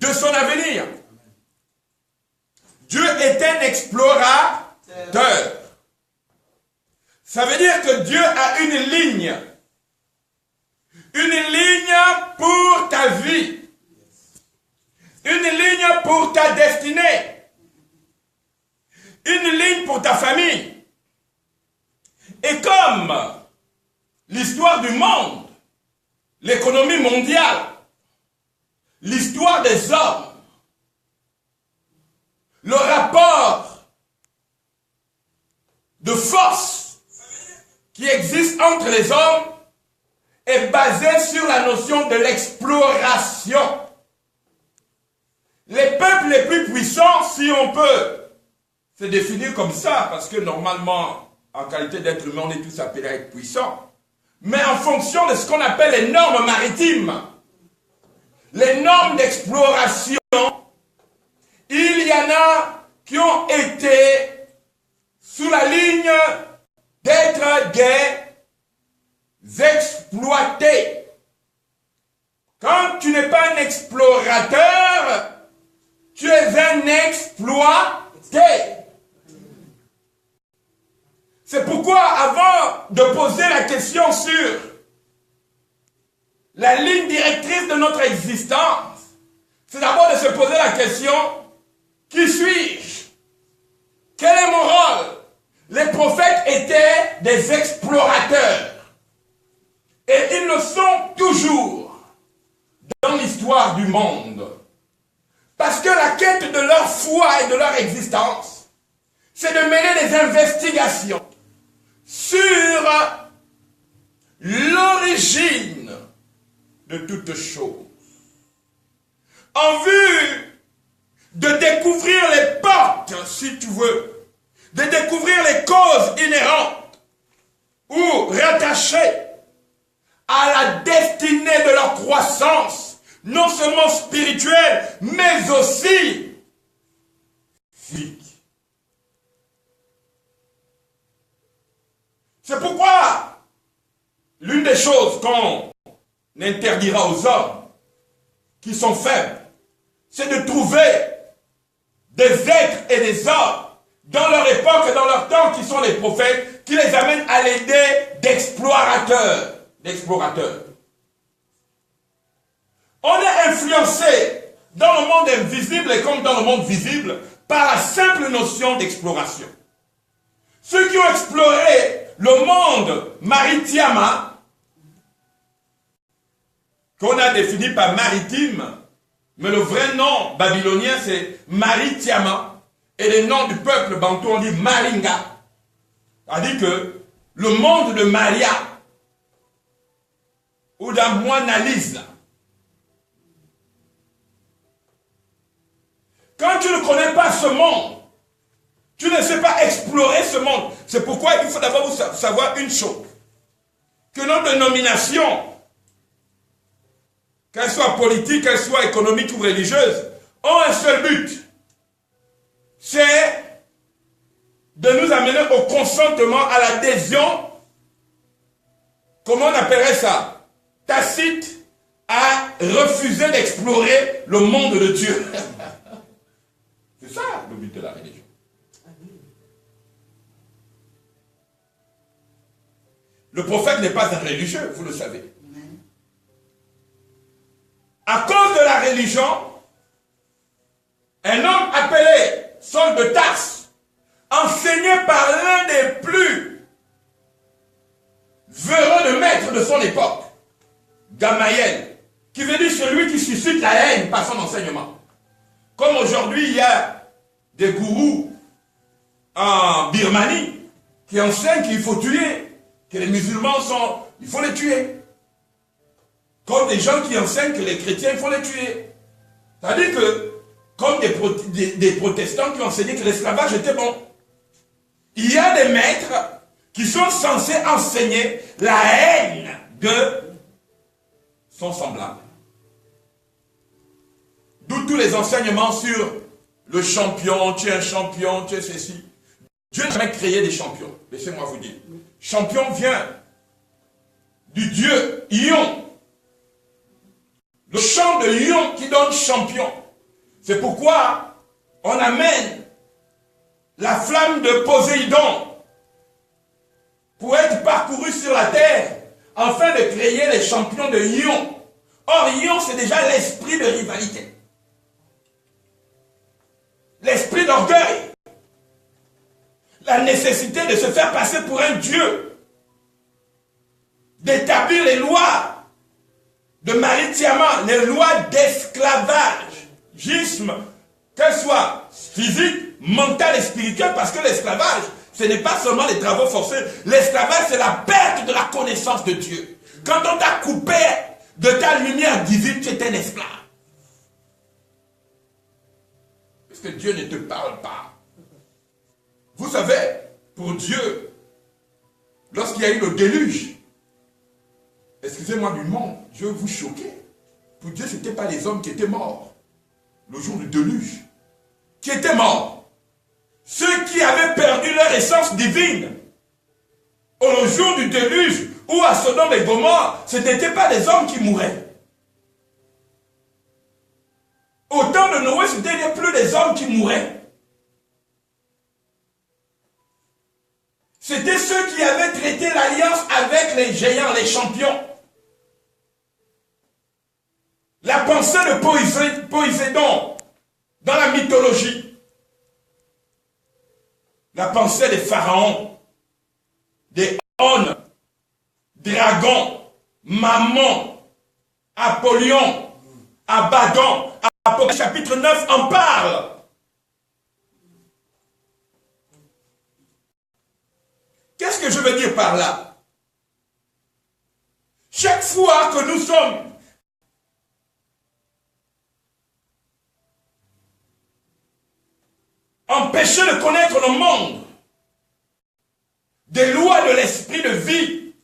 de son avenir. Dieu est un explorateur. Ça veut dire que Dieu a une ligne pour ta vie, une ligne pour ta destinée, une ligne pour ta famille. Et comme l'histoire du monde, l'économie mondiale, l'histoire des hommes, le rapport de force qui existe entre les hommes est basé sur la notion de l'exploration. Les peuples les plus puissants, si on peut se définir comme ça, parce que normalement, en qualité d'être humain, on est tous appelés à être puissants, mais en fonction de ce qu'on appelle les normes maritimes, les normes d'exploration, il y en a qui ont été sous la ligne d'être des exploités. Quand tu n'es pas un explorateur, tu es un exploité. C'est pourquoi, avant de poser la question sur la ligne directrice de notre existence, c'est d'abord de se poser la question: qui suis-je? Quel est mon rôle? Les prophètes étaient des explorateurs. Et ils le sont toujours dans l'histoire du monde. Parce que la quête de leur foi et de leur existence, c'est de mener des investigations sur l'origine de toutes choses, en vue de découvrir les portes, si tu veux, de découvrir les causes inhérentes ou rattachées à la destinée de leur croissance, non seulement spirituelle, mais aussi physique. C'est pourquoi l'une des choses qu'on interdira aux hommes qui sont faibles, c'est de trouver des êtres et des hommes dans leur époque et dans leur temps qui sont les prophètes, qui les amènent à l'idée d'explorateurs. On est influencé dans le monde invisible et comme dans le monde visible par la simple notion d'exploration. Ceux qui ont exploré le monde Maritiama, qu'on a défini par maritime, mais le vrai nom babylonien c'est Maritiama, et le nom du peuple bantou on dit Maringa. C'est-à-dire que le monde de Maria, ou dans Moanalise, quand tu ne connais pas ce monde, tu ne sais pas explorer ce monde. C'est pourquoi il faut d'abord savoir une chose, que notre dénomination, qu'elle soit politique, qu'elle soit économique ou religieuse, ont un seul but. C'est de nous amener au consentement, à l'adhésion, comment on appellerait ça? Tacite, à refuser d'explorer le monde de Dieu. C'est ça le but de la religion. Le prophète n'est pas un religieux, vous le savez. À cause de la religion, un homme appelé Saul de Tarse, enseigné par l'un des plus véreux de maîtres de son époque, Gamaël, qui veut dire celui qui suscite la haine par son enseignement. Comme aujourd'hui, il y a des gourous en Birmanie qui enseignent qu'il faut tuer, que les musulmans sont, il faut les tuer. Comme des gens qui enseignent que les chrétiens, il faut les tuer. C'est-à-dire que, comme des protestants qui ont enseigné que l'esclavage était bon. Il y a des maîtres qui sont censés enseigner la haine de son semblable. D'où tous les enseignements sur le champion, tu es un champion, tu es ceci. Dieu n'a jamais créé des champions. Laissez-moi vous dire. Champion vient du dieu Ion. Le chant de Ion qui donne champion. C'est pourquoi on amène la flamme de Poséidon pour être parcourue sur la terre afin de créer les champions de Ion. Or, Ion, c'est déjà l'esprit de rivalité. L'esprit d'orgueil. La nécessité de se faire passer pour un dieu. D'établir les lois de Marie Tiamat, les lois d'esclavagisme, qu'elles soient physiques, mentales et spirituelles, parce que l'esclavage, ce n'est pas seulement les travaux forcés. L'esclavage, c'est la perte de la connaissance de Dieu. Quand on t'a coupé de ta lumière divine, tu es un esclave. Parce que Dieu ne te parle pas. Vous savez, pour Dieu, lorsqu'il y a eu le déluge, excusez-moi du monde, je vais vous choquer. Pour Dieu, ce n'était pas les hommes qui étaient morts le jour du déluge. Qui étaient morts. Ceux qui avaient perdu leur essence divine au jour du déluge ou à Sodome et Gomorrhe, ce n'étaient pas des hommes qui mouraient. Au temps de Noé, ce n'étaient plus des hommes qui mouraient. C'était ceux qui avaient traité l'alliance avec les géants, les champions. La pensée de Poséidon dans la mythologie. La pensée des pharaons, des Hon, dragons, Mammon, Apollyon, Abaddon. Apocalypse chapitre 9 en parle. Qu'est-ce que je veux dire par là? Chaque fois que nous sommes empêchés de connaître le monde, des lois de l'esprit de vie,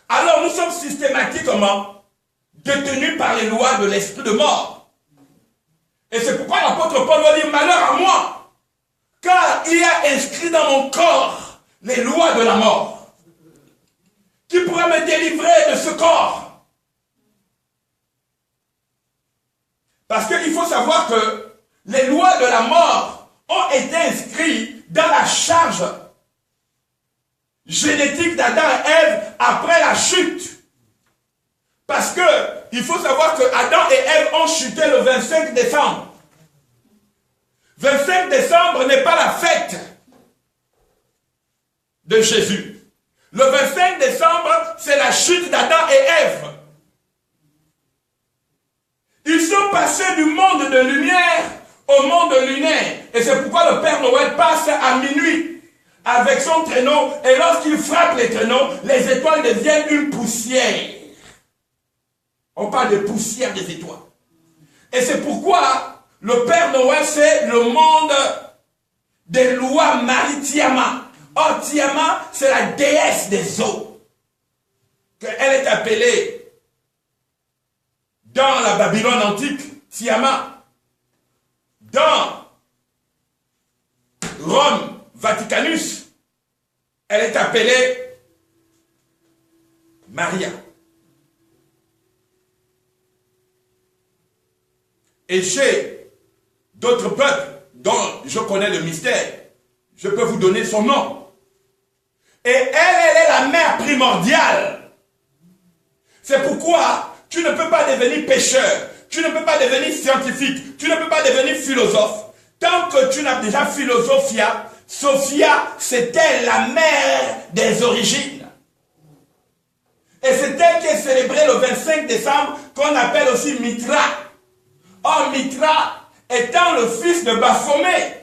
alors nous sommes systématiquement détenus par les lois de l'esprit de mort. Et c'est pourquoi l'apôtre Paul va dire, malheur à moi, car il y a inscrit dans mon corps les lois de la mort. Qui pourrait me délivrer de ce corps? Parce qu'il faut savoir que les lois de la mort ont été inscrites dans la charge génétique d'Adam et Ève après la chute. Parce que il faut savoir que Adam et Ève ont chuté le 25 décembre. 25 décembre n'est pas la fête de Jésus. Le 25 décembre, c'est la chute d'Adam et Ève. Ils sont passés du monde de lumière au monde lunaire. Et c'est pourquoi le Père Noël passe à minuit avec son traîneau. Et lorsqu'il frappe les traîneaux, les étoiles deviennent une poussière. On parle de poussière des étoiles. Et c'est pourquoi le Père Noël, c'est le monde des lois Marie Tiamat. Or, Tiamat, c'est la déesse des eaux. Elle est appelée dans la Babylone antique, Tiamat. Dans Rome, Vaticanus, elle est appelée Maria. Et chez d'autres peuples dont je connais le mystère, je peux vous donner son nom. Et elle est la mère primordiale. C'est pourquoi tu ne peux pas devenir pécheur, tu ne peux pas devenir scientifique, tu ne peux pas devenir philosophe. Tant que tu n'as déjà philosophia, Sophia, c'était la mère des origines. Et c'est elle qui est célébrée le 25 décembre, qu'on appelle aussi Mitra. Or, Mitra étant le fils de Baphomet.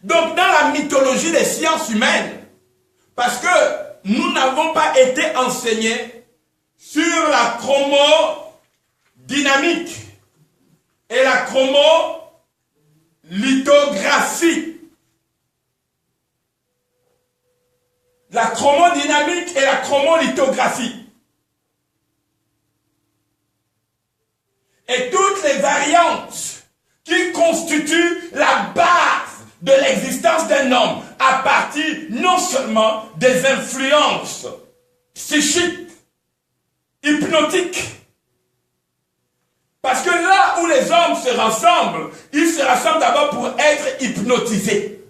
Donc, dans la mythologie des sciences humaines, parce que nous n'avons pas été enseignés sur la chromodynamique et la chromolithographie. La chromodynamique et la chromolithographie. Et toutes les variantes qui constituent la base de l'existence d'un homme à partir non seulement des influences psychiques, hypnotiques. Parce que là où les hommes se rassemblent, ils se rassemblent d'abord pour être hypnotisés.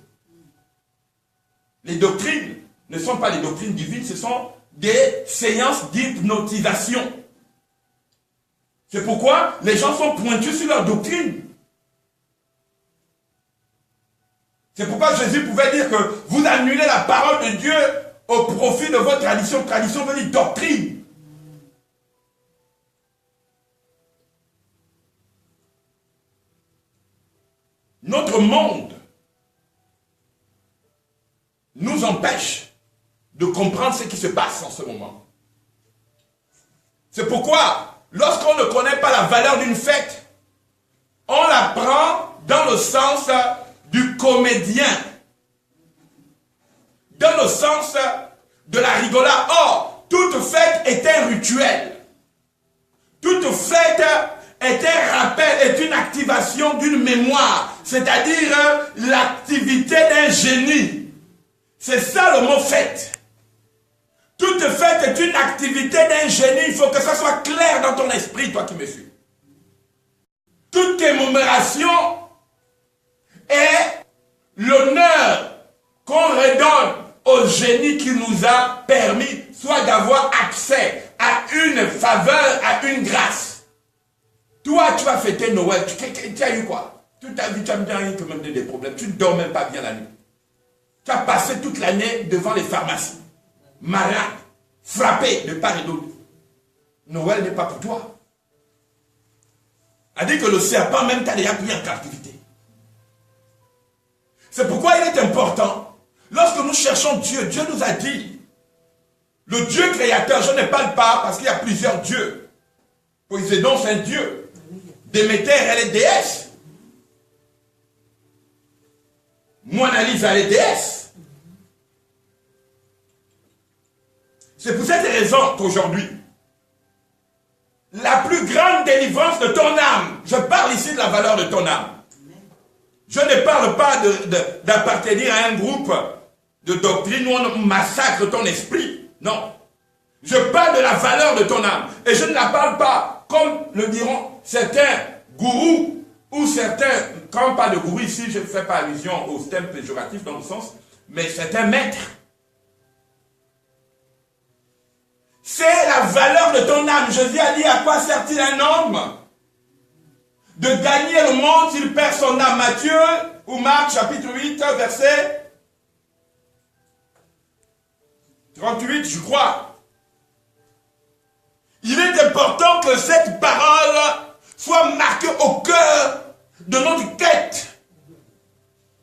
Les doctrines ne sont pas les doctrines divines, ce sont des séances d'hypnotisation. C'est pourquoi les gens sont pointus sur leur doctrine. C'est pourquoi Jésus pouvait dire que vous annulez la parole de Dieu au profit de votre tradition. Tradition veut dire doctrine. Notre monde nous empêche de comprendre ce qui se passe en ce moment. C'est pourquoi, lorsqu'on ne connaît pas la valeur d'une fête, on la prend dans le sens du comédien, dans le sens de la rigolade. Or, toute fête est un rituel. Toute fête est un rappel, est une activation d'une mémoire, c'est-à-dire l'activité d'un génie. C'est ça le mot fête. Toute fête est une activité d'un génie. Il faut que ça soit clair dans ton esprit, toi qui me suis. Toute commémoration est l'honneur qu'on redonne au génie qui nous a permis soit d'avoir accès à une faveur, à une grâce. Toi, tu vas fêter Noël. Tu as eu quoi? Toute ta vie, tu as eu quand même des problèmes. Tu ne dors même pas bien la nuit. Tu as passé toute l'année devant les pharmacies. Malade, frappé de part et d'autre. Noël n'est pas pour toi. A dit que le serpent même t'a déjà pris en captivité. C'est pourquoi il est important, lorsque nous cherchons Dieu, Dieu nous a dit, le Dieu créateur, je ne parle pas parce qu'il y a plusieurs dieux. Poséidon, c'est un dieu. Déméter, elle est déesse. Mona Lisa, elle est déesse. C'est pour cette raison qu'aujourd'hui, la plus grande délivrance de ton âme, je parle ici de la valeur de ton âme. Je ne parle pas d'appartenir à un groupe de doctrine où on massacre ton esprit. Non. Je parle de la valeur de ton âme. Et je ne la parle pas, comme le diront certains gourous, ou certains, quand on parle de gourou ici, je ne fais pas allusion au thème péjoratif dans le sens, mais certains maîtres. C'est la valeur de ton âme. Jésus a dit, à quoi sert-il un homme de gagner le monde s'il perd son âme? Matthieu ou Marc chapitre 8 verset 38 je crois. Il est important que cette parole soit marquée au cœur de notre tête.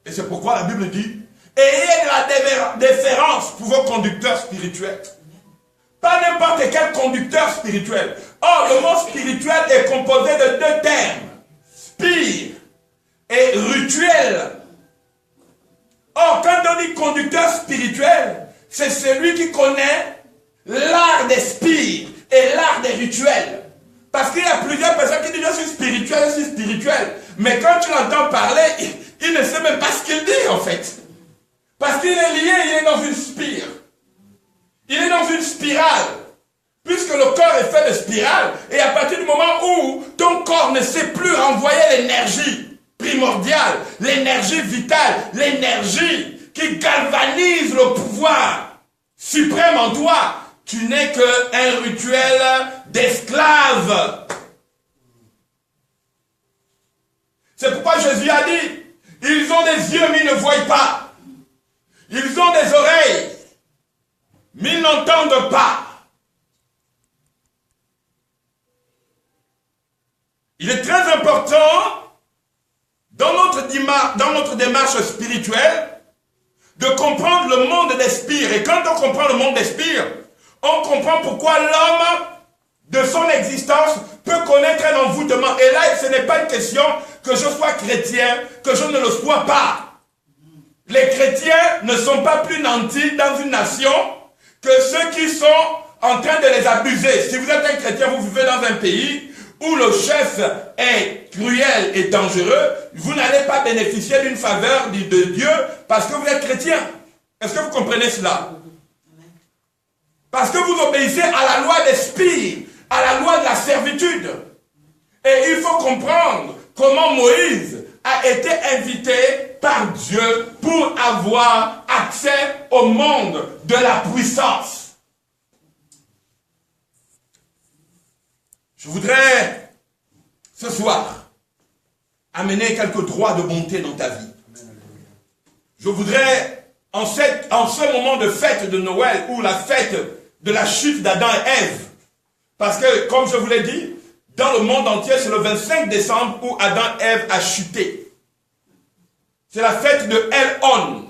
Et c'est pourquoi la Bible dit, ayez de la déférence pour vos conducteurs spirituels. Pas n'importe quel conducteur spirituel. Or, le mot spirituel est composé de deux termes. Spire et rituel. Or, quand on dit conducteur spirituel, c'est celui qui connaît l'art des spires et l'art des rituels. Parce qu'il y a plusieurs personnes qui disent je suis spirituel. Mais quand tu l'entends parler, il ne sait même pas ce qu'il dit en fait. Parce qu'il est lié, il est dans une spire. Il est dans une spirale. Puisque le corps est fait de spirale, et à partir du moment où ton corps ne sait plus renvoyer l'énergie primordiale, l'énergie vitale, l'énergie qui galvanise le pouvoir suprême en toi, tu n'es qu'un rituel d'esclave. C'est pourquoi Jésus a dit, ils ont des yeux mais ils ne voient pas. Ils ont des oreilles mais ils n'entendent pas. Il est très important dans notre démarche spirituelle de comprendre le monde des spires. Et quand on comprend le monde des spires, on comprend pourquoi l'homme, de son existence, peut connaître un envoûtement. Et là, ce n'est pas une question que je sois chrétien, que je ne le sois pas. Les chrétiens ne sont pas plus nantis dans une nation que ceux qui sont en train de les abuser. Si vous êtes un chrétien, vous vivez dans un pays où le chef est cruel et dangereux, vous n'allez pas bénéficier d'une faveur de Dieu parce que vous êtes chrétien. Est-ce que vous comprenez cela? Parce que vous obéissez à la loi des spires, à la loi de la servitude. Et il faut comprendre comment Moïse a été invité par Dieu pour avoir accès au monde de la puissance. Je voudrais, ce soir, amener quelques droits de bonté dans ta vie. Je voudrais, en ce moment de fête de Noël, ou la fête de la chute d'Adam et Ève, parce que, comme je vous l'ai dit, dans le monde entier, c'est le 25 décembre où Adam et Ève a chuté. C'est la fête de El-On.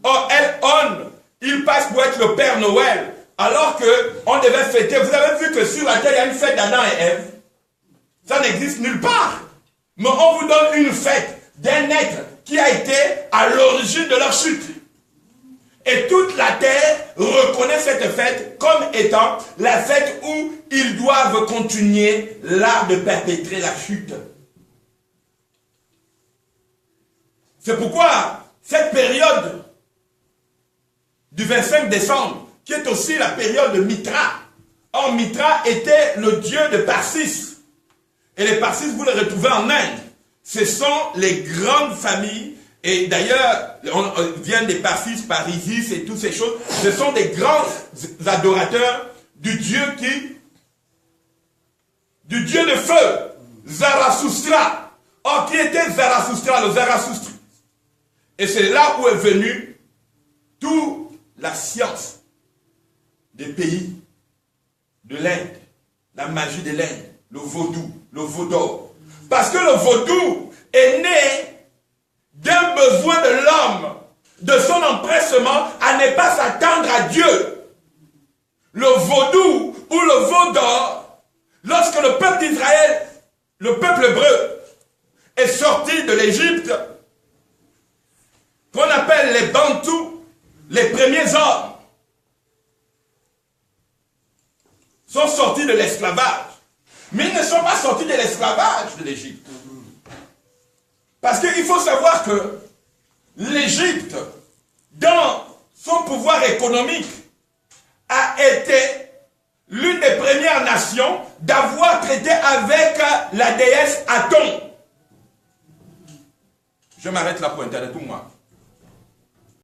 Or, El-On, il passe pour être le Père Noël, alors qu'on devait fêter. Vous avez vu que sur la terre, il y a une fête d'Adam et Ève. Ça n'existe nulle part. Mais on vous donne une fête d'un être qui a été à l'origine de leur chute. Et toute la terre reconnaît cette fête comme étant la fête où ils doivent continuer l'art de perpétrer la chute. C'est pourquoi cette période du 25 décembre, qui est aussi la période de Mitra. Or, Mitra était le dieu de Parsis. Et les Parsis, vous les retrouvez en Inde. Ce sont les grandes familles. Et d'ailleurs, on vient des Parsis, Parisis et toutes ces choses. Ce sont des grands adorateurs du dieu de feu, Zarathustra. Or, qui était Zarathustra, le Zarathustra? Et c'est là où est venue toute la science des pays de l'Inde, la magie de l'Inde, le vaudou, le vaudor. Parce que le vaudou est né d'un besoin de l'homme, de son empressement à ne pas s'attendre à Dieu. Le vaudou ou le vaudor, lorsque le peuple d'Israël, le peuple hébreu, est sorti de l'Égypte, qu'on appelle les Bantous, les premiers hommes, sont sortis de l'esclavage. Mais ils ne sont pas sortis de l'esclavage de l'Égypte. Parce qu'il faut savoir que l'Égypte, dans son pouvoir économique, a été l'une des premières nations d'avoir traité avec la déesse Aton. Je m'arrête là pour Internet, tout moi.